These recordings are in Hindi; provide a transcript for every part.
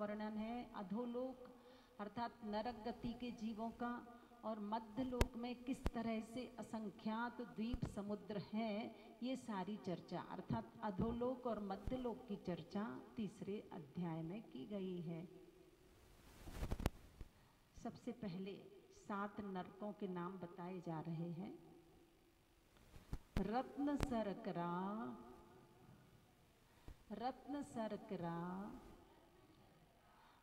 वर्णन है अधोलोक अर्थात नरक गति के जीवों का, और मध्यलोक में किस तरह से असंख्यात द्वीप समुद्र हैं, ये सारी चर्चा अर्थात अधोलोक और मध्यलोक की चर्चा तीसरे अध्याय में की गई है। सबसे पहले 7 नरकों के नाम बताए जा रहे हैं। रत्न सरकरा,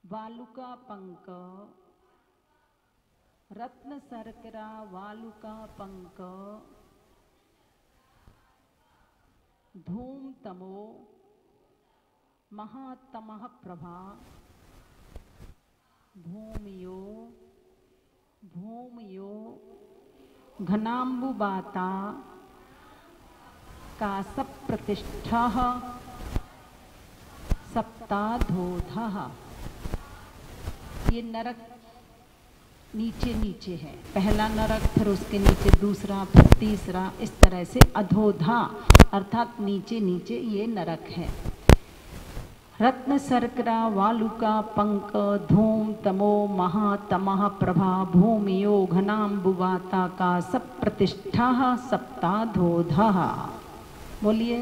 वालुका पंक, रत्न सरकरा वालुका पंक, धूम तमो, महातमः प्रभा, भूमयो, घनाम्बुबाता, कासप प्रतिष्ठः, सप्ताधोधः। ये नरक नीचे नीचे है, पहला नरक, फिर उसके नीचे दूसरा, फिर तीसरा, इस तरह से अधोधा अर्थात नीचे नीचे ये नरक है। रत्न सर्करा वालुका पंक, धूम तमो महातमः प्रभा, भूमियो घनाम्बुवाता का सब प्रतिष्ठा सप्ताधोधा। बोलिए।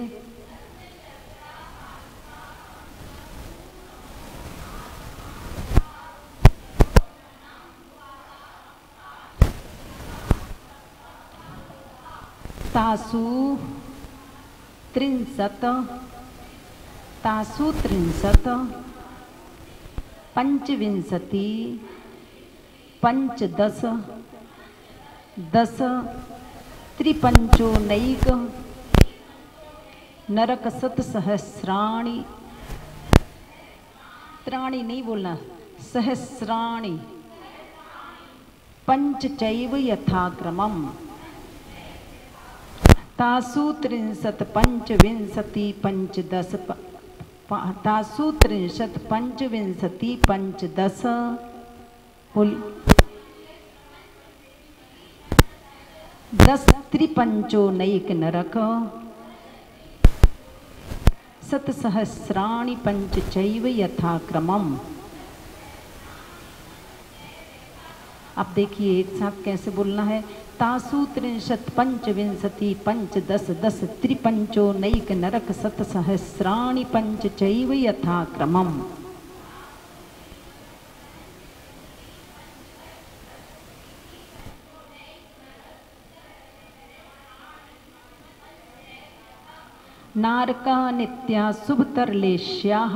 तासु त्रिंशत्, पंचविंशति, पंचदश, 10, त्रिपंचोनैक, नरक सत सहस्राणि, त्राणि नहीं बोलना, सहस्राणि, पंचचैव यथाक्रमम्। तासु त्रिंशत् पंचविंशति पंचदश, तासु त्रिंशत् पंचविंशति पंचदश, 10 त्रिपंचोनैक नरक, सतसहस्राणि पंचचैव यथाक्रमम्। अब देखिए एक साथ कैसे बोलना है। तासु त्रिंशत् पंचविंशति पंचदश, 10 त्रिपंचोनैक नरक, सतसहस्राणि पंचचैव यथाक्रमम्। नारका नित्या शुभतरलेश्याः,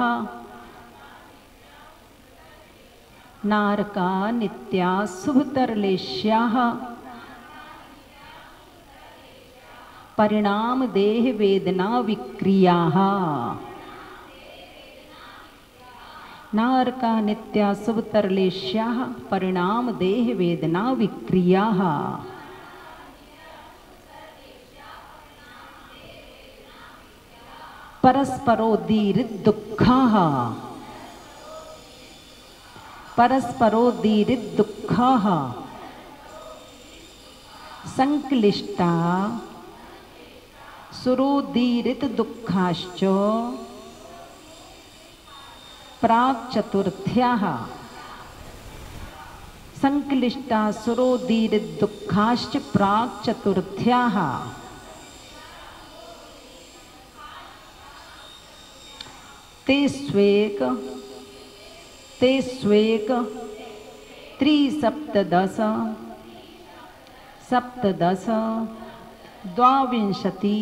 नारका नित्या शुभतरलेश्याः, परिणाम देह वेदना विक्रियाः। नारका नित्या शुभतरलेश्याः, परिणाम देह वेदना विक्रियाः। परस्परोदीरिदुःखः परस्परोदीरिदुःखः संक्लिष्टा सुरोदीरितदुःखाश्च प्राक्चतुर्थ्याः संक्लिष्टा सुरोदीरितदुःखाश्च प्राक्चतुर्थ्याः ते स्वेक त्रिसप्तदश सप्तदश द्वाविंशति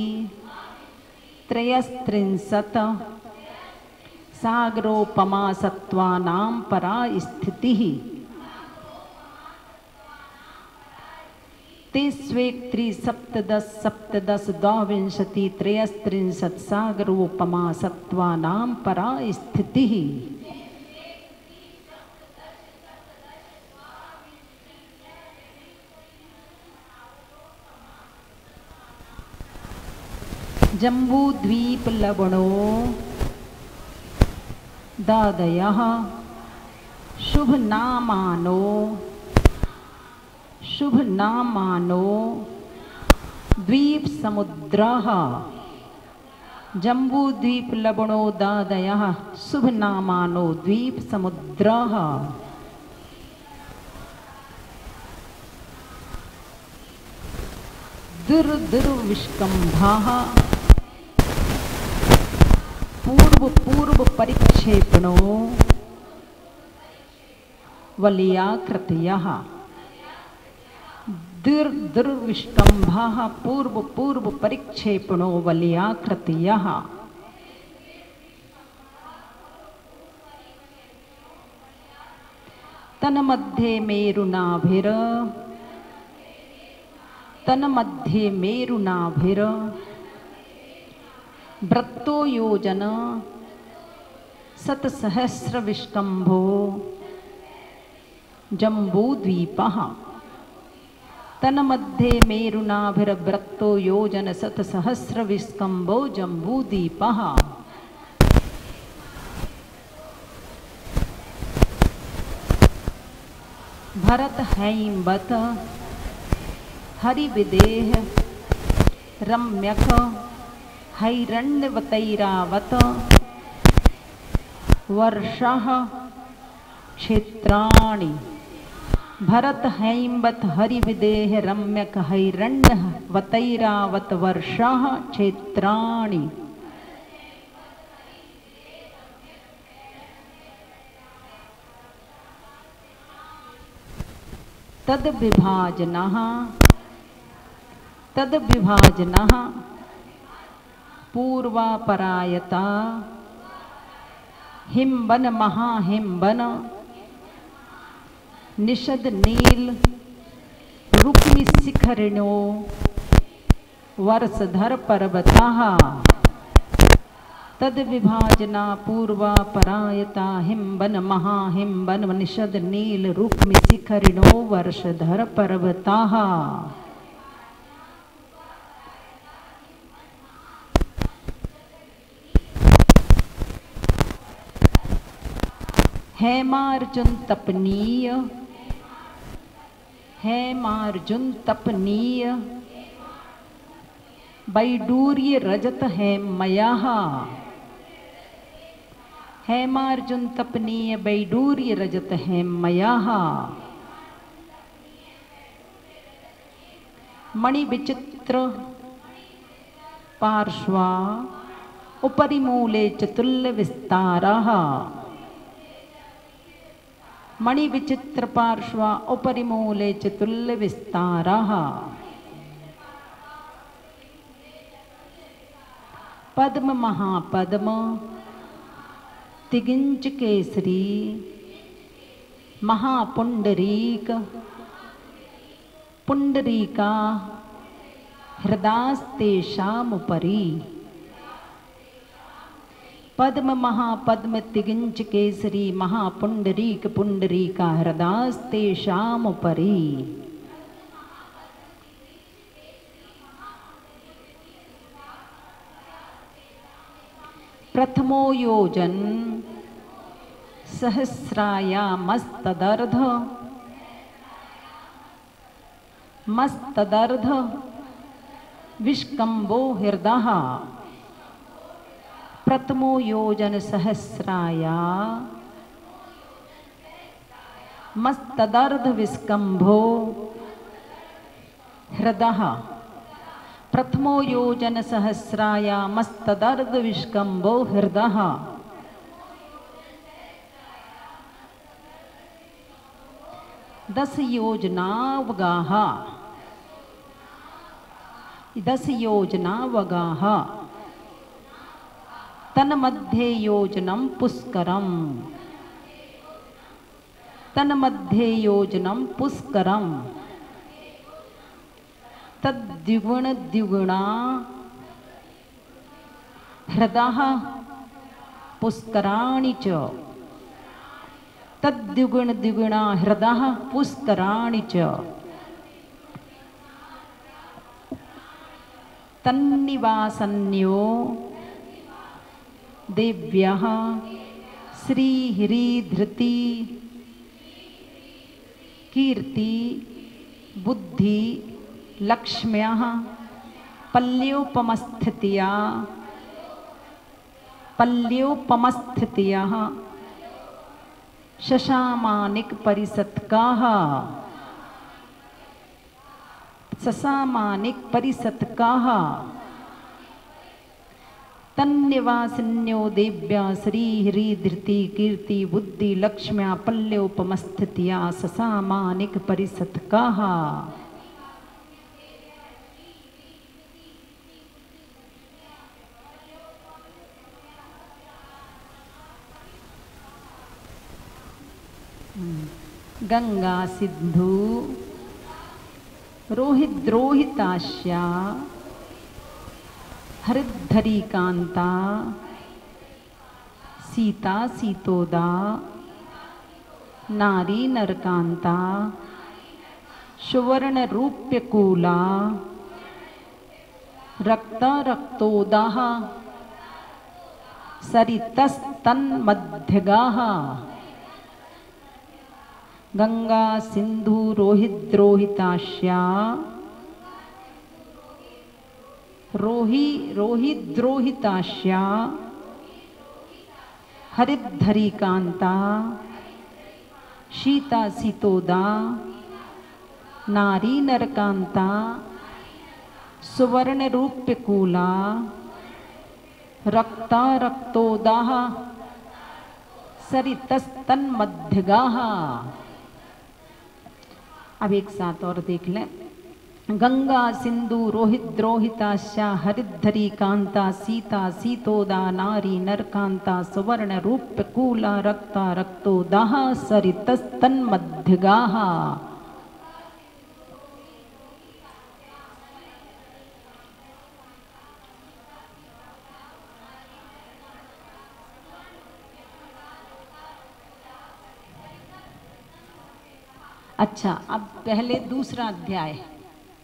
त्रयस्त्रिंशत् सागरोपमा सत्त्वानां परा स्थितिः ते स्वेक त्रिसप्तदश सप्तदश द्वाविंशति त्रयस्त्रिंशत् सागरोपमा सत्त्वानां परा स्थितिः जम्बूद्वीप लवणो दादयः शुभ नामानो द्वीप समुद्रः जम्बूद्वीप लवणो दादयः शुभ नामानो द्वीप समुद्रः दुर्विष्कम्भः पूर्व परिक्षेपणो वलयाकृतयः दुर्विष्कम्भः पूर्व परिक्षेपणो वलयाकृतयः तन्मध्ये मेरुनाभिर वृत्तो योजन शतसहस्रविष्कम्भो जम्बूद्वीपः तन्मध्ये मेरुनाभिर्वृत्तो योजन शतसहस्रविष्कम्भो जम्बूद्वीपः भरत हैम्बत हरिविदेह रम्यक हैरण्यवतैरावत वर्षः क्षेत्राणि भरत हैम्बत हरिविदेह रम्यक हैरण्यवतैरावत वर्षः क्षेत्राणि तद्विभाजनः पूर्वापरायता हिम्बन महाहिम्बन निषद नील रुक्मि शिखरिणो वर्षधर पर्वतः तद्विभाजना पूर्वापरायता हिम्बन महाहिम्बन निषद नील रुक्मि शिखरिणो वर्षधर पर्वतः हेमार्जुन तपनीय वैडूर्य रजत हेमयः हेमार्जुन तपनीय वैडूर्य रजत हेमयः मणि विचित्र पार्श्वा उपरि मूले चतुल्य विस्तारः मणि विचित्र पार्श्वा उपरि मूले चतुल्य विस्तारः पद्म महापद्म तिगिंच केसरी महापुंडरीक पुंडरीका हृदास्तेषामुपरि पद्म महापद्म तिगिंच केसरी महापुंडरीक पुंडरीका हृदास्तेषामुपरि प्रथमो योजन सहस्रायामस्तदर्ध मस्तदर्ध विष्कम्भो हृदः। प्रथमो योजन सहस्राया मस्तदर्ध विष्कम्भो हृदः। प्रथमो योजन सहस्राया मस्तदर्ध विष्कम्भो हृदः। 10 योजना वगाह 10 योजना वगाह। तन्मध्ये योजनम पुष्करम तन्मध्ये योजनम पुष्करम। तद्द्विगुण द्विगुणा हृदः पुष्कराणि च। तद्द्विगुण द्विगुणा हृदः पुष्कराणि च। तन्निवासन्यो देव्यः श्रीहृधृति कीर्ति बुद्धि लक्ष्म्यः पल्योपमस्थितियः शशामानिक परिसत्काः ससामानिक परिसत्काः। तन्निवासिन्यो देव्या श्रीहृधृति कीर्ति बुद्धि लक्ष्म्या पल्योपमस्थितिया ससामानिक परिसत्काः। गंगा सिंधु रोहिद्रोहितास्या हरिद्धरी कांता सीता सीतोदा नारी नरकांता सुवर्ण रूप्यकूला रक्त रक्तोदाः सरितस्तन्मध्यगाः। गंगा सिंधु रोहिद्रोहितास्या रोहिद्रोहितास्या हरिद्धरी कांता सीता सीतोदा नारी नरकांता सुवर्ण रूप्यकूला रक्ता रक्तोदाः सरितस्तन्मध्यगाः। अब एक साथ और देख लें। गंगा सिंधु रोहिद्रोहितास्या हरिद्धरी कांता सीता सीतोदा नारी नरकांता सुवर्ण रूप्यकूला रक्ता रक्तोदाः सरितस्तन्मध्यगाः। अच्छा, अब पहले दूसरा अध्याय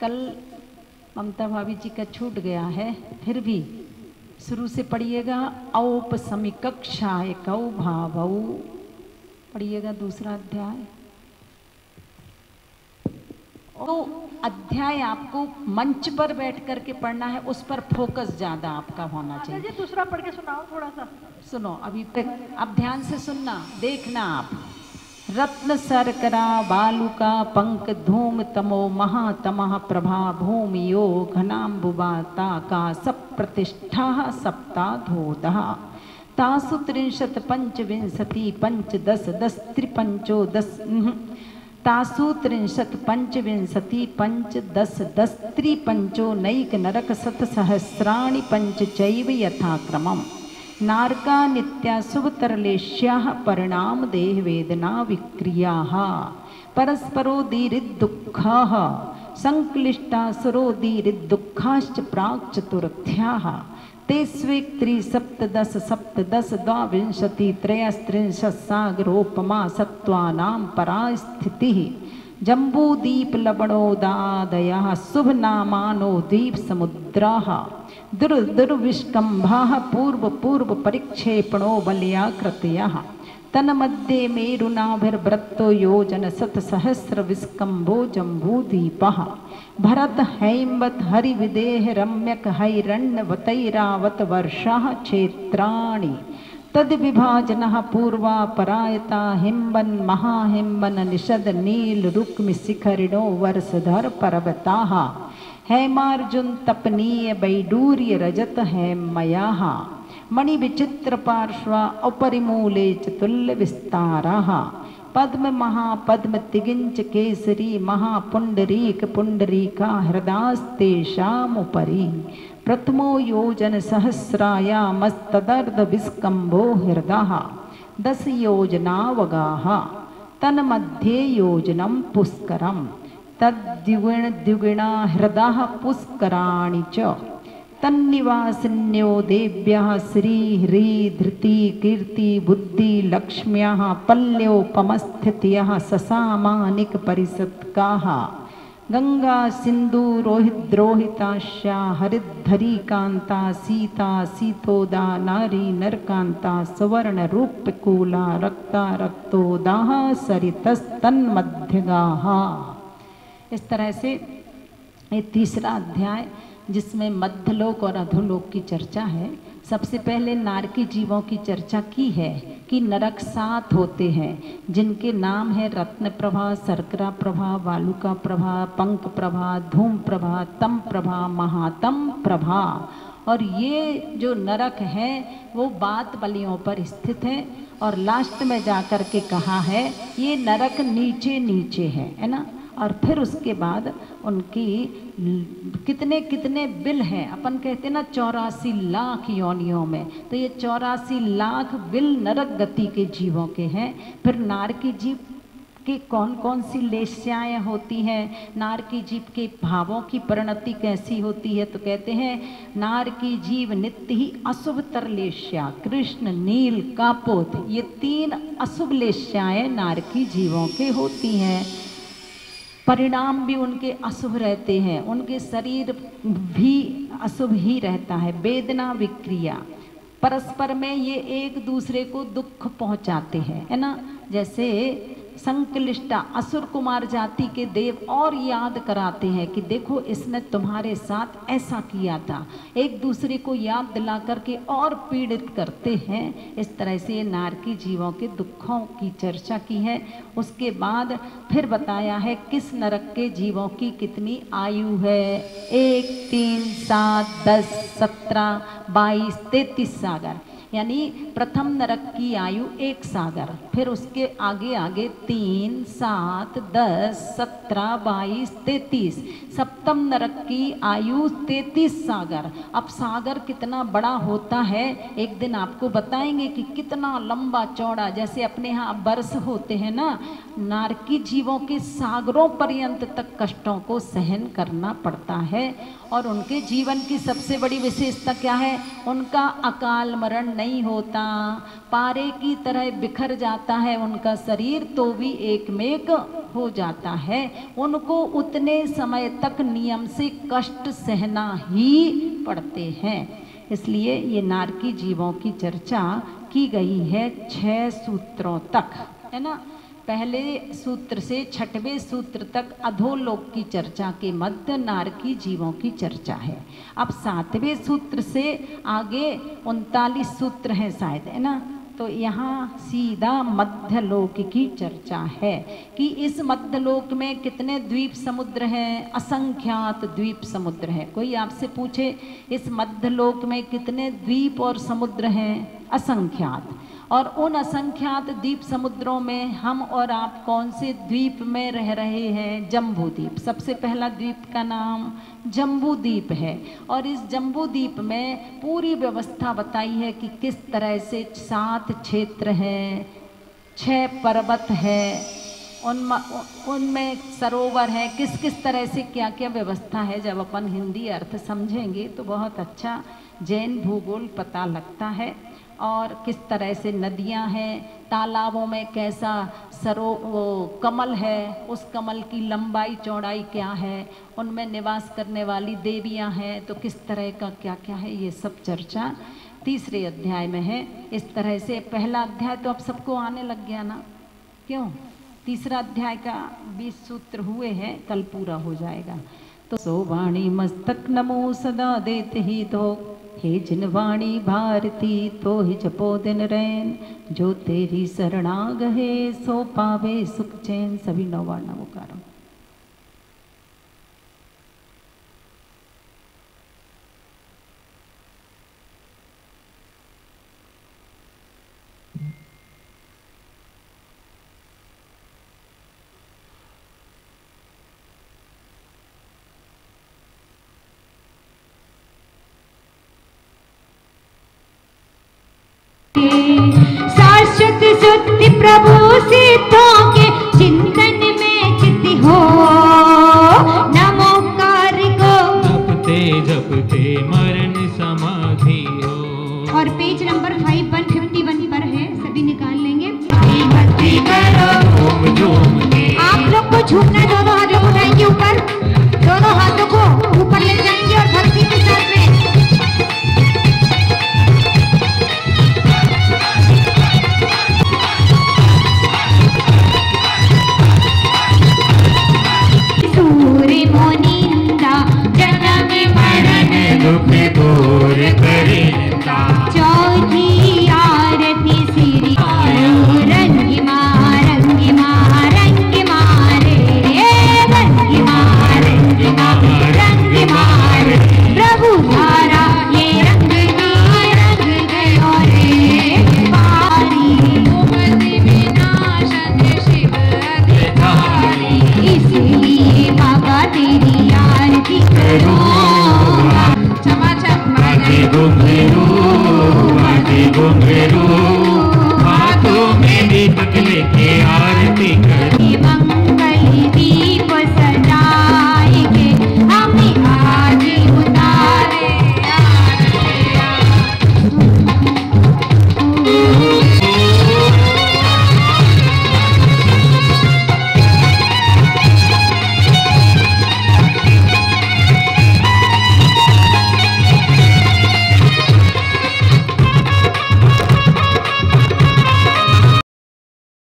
कल ममता भाभी जी का छूट गया है, फिर भी शुरू से पढ़िएगा। औपसमिकक्षाय कौ भावौ पढ़िएगा दूसरा अध्याय। तो अध्याय आपको मंच पर बैठ करके पढ़ना है, उस पर फोकस ज्यादा आपका होना चाहिए। दूसरा पढ़ के सुनाओ थोड़ा सा। सुनो अभी तक, अब ध्यान से सुनना, देखना आप। रत्न शर्करा बालुका पंक धूम तमो महातमः प्रभा भूमियो घनाम्बुवाता सप्रतिष्ठा सप्ताधोदः तासु 30 पंचविंशति पंचदश दश त्रिपंचोदश तासु 30 पंचविंशति पंचदश दश त्रिपंचो नैक नरक शतसहस्राणि पंच चैव यथाक्रमम् नारका नित्या शुभतरलेश्याः परिणाम देह वेदना विक्रियाः परस्परोदीरिद्दुःखाः संक्लिष्टासुरोदीरिद्दुःखाश्च प्राक्चतुर्थ्याः ते स्वेक्त्री सप्तदश सप्तदश द्वाविंशति त्रयस्त्रिंशत् सागरोपमा सत्त्वानां परास्थितिः जम्बूदीप लवणोदादयः शुभ नामानो द्वीप समुद्राः दुर्विष्कम्भाः पूर्व पूर्व परिक्षेपणो बलयाकृतयः तन्मध्ये मेरुनाभिर्वृत्तो योजन शतसहस्र विस्कम्भो जम्बूदीपः भरत हैमवत हरिविदेह रम्यक हैरण्यवतैरावत वर्षाः क्षेत्राणि तद विभाजनः पूर्वापरायता हिम्बन महाहिम्बन निषद नील रुक्म शिखरिणो वर्षधर पर्वताः हैमार्जुन तपनीय वैडूर्य रजत हैमयाः मणि विचित्र पार्श्वा उपरिमूले चतुल्य विस्ताराः पद्म महापद्म तिगिंच केसरी महापुंडरीक पुंडरीका हृदास्तेषामुपरि प्रथमो योजन सहस्रायामस्तदर्ध विस्कम्भो हृदः 10 योजनावगाः तन्मध्ये योजनं पुष्करं तद्द्विगुण द्विगुणा हृदः पुष्कराणि च तन्निवासिन्यो देव्यः श्री ह्री धृति कीर्ति बुद्धि लक्ष्म्यः पल्योपमस्थितयः ससामानिक परिषत्काः गंगा सिंधु रोहिद्रोहिताश्या हरिद्धरी कांता सीता सीतोदा नारी नरकांता सवर्ण रूपकूला रक्ता रक्तोदाः सरितस्तन्मध्यगाः। इस तरह से ये तीसरा अध्याय जिसमें मध्यलोक और अधोलोक की चर्चा है। सबसे पहले नारकी जीवों की चर्चा की है कि नरक 7 होते हैं जिनके नाम है रत्न प्रभा, शर्करा प्रभा, वालुका प्रभा, पंक प्रभा, धूम प्रभा, तम प्रभा, महातम प्रभा। और ये जो नरक है वो बात बलियों पर स्थित है और लास्ट में जाकर के कहा है ये नरक नीचे नीचे है ना। और फिर उसके बाद उनकी कितने कितने बिल हैं, अपन कहते हैं ना 84 लाख योनियों में, तो ये 84 लाख बिल नरक गति के जीवों के हैं। फिर नारकी जीव की कौन कौन सी लेस्याएँ होती हैं, नारकी जीव के भावों की परिणति कैसी होती है, तो कहते हैं नारकी जीव नित्य ही अशुभतर लेस्या कृष्ण नील कापोत, ये 3 अशुभ लेस्याएँ नारकी जीवों के होती हैं। परिणाम भी उनके अशुभ रहते हैं, उनके शरीर भी अशुभ ही रहता है। वेदना विक्रिया परस्पर में ये एक दूसरे को दुख पहुंचाते हैं, है ना। जैसे संक्लिष्टा असुर कुमार जाति के देव और याद कराते हैं कि देखो इसने तुम्हारे साथ ऐसा किया था, एक दूसरे को याद दिला करके और पीड़ित करते हैं। इस तरह से नारकी जीवों के दुखों की चर्चा की है। उसके बाद फिर बताया है किस नरक के जीवों की कितनी आयु है, 1, 3, 7, 10, 17, 22, 33 सागर, यानी प्रथम नरक की आयु 1 सागर, फिर उसके आगे आगे 3, 7, 10, 17, 22, 33, सप्तम नरक की आयु 33 सागर। अब सागर कितना बड़ा होता है एक दिन आपको बताएंगे कि कितना लंबा चौड़ा, जैसे अपने यहाँ वर्ष होते हैं ना, नारकी जीवों के सागरों पर्यंत तक कष्टों को सहन करना पड़ता है। और उनके जीवन की सबसे बड़ी विशेषता क्या है, उनका अकाल मरण नहीं होता, पारे की तरह बिखर जाता है उनका शरीर तो भी एकमेक हो जाता है। उनको उतने समय तक नियम से कष्ट सहना ही पड़ते हैं। इसलिए ये नारकी जीवों की चर्चा की गई है 6 सूत्रों तक, है ना। पहले सूत्र से 6वें सूत्र तक अधोलोक की चर्चा के मध्य नारकी जीवों की चर्चा है। अब 7वें सूत्र से आगे 39 सूत्र हैं शायद, है ना। तो यहाँ सीधा मध्यलोक की चर्चा है कि इस मध्यलोक में कितने द्वीप समुद्र हैं, असंख्यात द्वीप समुद्र हैं। कोई आपसे पूछे इस मध्यलोक में कितने द्वीप और समुद्र हैं, असंख्यात। और उन असंख्यात द्वीप समुद्रों में हम और आप कौन से द्वीप में रह रहे हैं, जम्बू द्वीप। सबसे पहला द्वीप का नाम जम्बू द्वीप है। और इस जम्बू द्वीप में पूरी व्यवस्था बताई है कि किस तरह से 7 क्षेत्र हैं, 6 पर्वत है, उनमें सरोवर है, किस किस तरह से क्या क्या व्यवस्था है। जब अपन हिंदी अर्थ समझेंगे तो बहुत अच्छा जैन भूगोल पता लगता है। और किस तरह से नदियां हैं, तालाबों में कैसा वो कमल है, उस कमल की लंबाई चौड़ाई क्या है, उनमें निवास करने वाली देवियां हैं तो किस तरह का क्या क्या है, ये सब चर्चा तीसरे अध्याय में है। इस तरह से पहला अध्याय तो अब सबको आने लग गया ना, क्यों? तीसरा अध्याय का 20 सूत्र हुए हैं, कल पूरा हो जाएगा। तो सो वाणी मस्तक नमो सदा देते ही तो, हे जिन वाणी भारती तो ही जपो दिन रैन, जो तेरी शरणा गहे सो पावे सुख चैन। सभी नौवार नवोकारों। शाश्वत शुद्धि प्रभु से